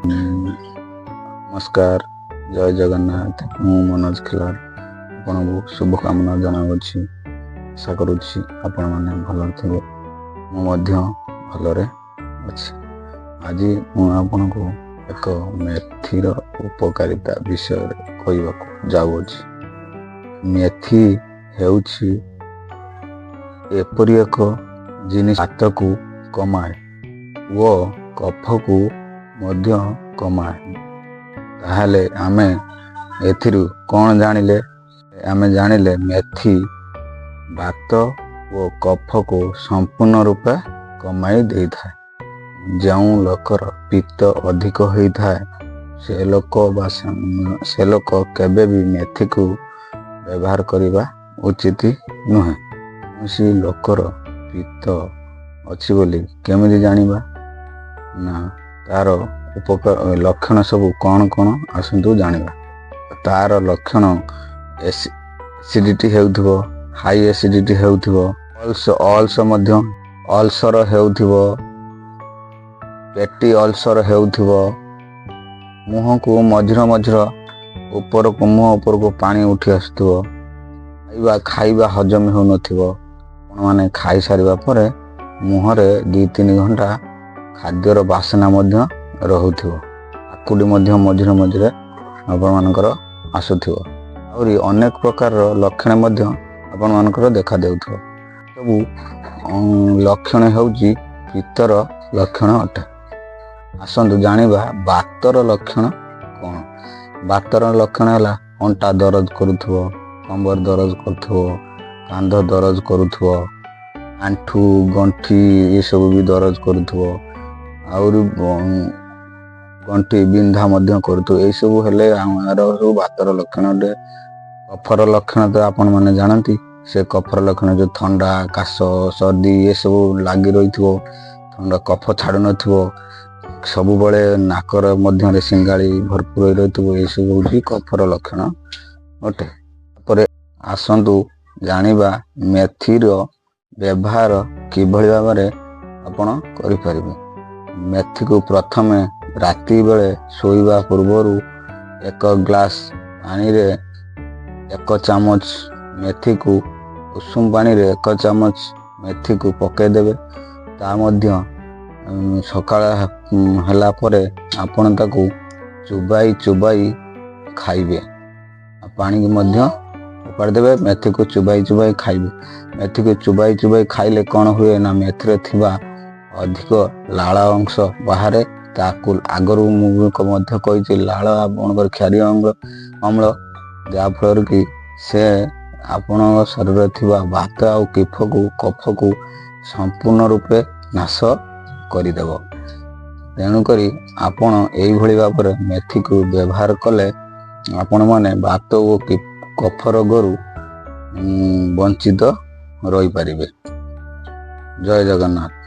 नमस्कार, जय जगन्नाथ। मु मनोज खिलार आपन को शुभकामना जनावछि। आशा करुछि आपण माने भल थे, भलरे अछि। आज मु आपन को एक मेथीर उपकारिता विषय कहबाक जाउछि। मेथी हेउछि एपरि एक जिनिस हाथकू कमाए वो कफकू मध्य कमाए। ताहले आमे एथिरु कौन जानिले? आमे जानिले मेथी बात वो कफ को संपूर्ण रूपे कमाई दे थाए। जो लोकर पित्त अधिक होता है से लोक केबे भी मेथी को व्यवहार करने उचित नुहे। कौन लोकर पित्त अच्छी बोली केमिति जानिबा ना तार लक्षण सब कौन कौन आसतु जानिबा। तार लक्षण एसिडिटी हेउथिबो, हाई एसिडिटी हेउथिबो, अल्सर हेउथिबो, पेटी अल्सर हेउथिबो, मुह को मझिर ऊपर को मुह ऊपर को पानी उठी आसुथिबो, खाइबा हजम हो नथिबो। माने खाई सारिबा परे मुहरे 2-3 घंटा खाद्यर बासना मध्य रहुथिबो। आकुडी मध्य मझिरे आपण मानकर आसुथिबो। आउरी अनेक प्रकार लक्षण मध्य आपण मानकर देखा देउथिबो। सबु लक्षण हेउची पित्तर लक्षण अटे। आसंतु जानिबा बातर लक्षण कोन। बातर लक्षण हैला अंटा दर्द करूथिबो, कंबर दर्द करथिबो, कांध दर्द करूथिबो, आंठू गंठी ये सब भी दर्द करूथिबो, आउरी गंठी बिंधा मध्य करूथिबो। ए सब हेले आमार सब बातर लक्षण अटे। कफर लक्षण तो आपण माने जानती। से कफर लक्षण जो ठंडा, काश, सर्दी ये सब लागी रहिथिबो, ठंडा कफ छाडु नथिबो, सबु बळे नाकर मध्य रे सिंगाली भरपूर रहिथिबो, ए सब होची कफर लक्षण अटे। परे आसंतु जानिबा मेथीर व्यवहार किभଳି भाବରେ आपण करि परिबे। मेथी को प्रथमे राति बेले सोइबा पूर्वरु 1 ग्लास पानी रे 1 चामच मेथी को उषुम पानी रे 1 चामच मेथी को पके देबे। ता मध्य सकाळ हला परे आपण ताकू चुबाई खाइबे। पानी के मध्य उपाड़ देबे, मेथी को चुबाई खाइबे। मेथी को चुबाई खाइले कौन हुए ना मेथी रे थिबा अधिक लाल अंश बाहर ताकू आगरू मुझको मध्य कही लाल आपणकर क्षारीय अम्ल जहाँफल कि से आपण शरीर थिबा बात आ कफ को संपूर्ण रूपे नाश करदेव। तेणुक आपण यही भाव में मेथी को व्यवहार कले आपण माने बात और कफ रोगरू वंचित रही पारिबे। जय जगन्नाथ।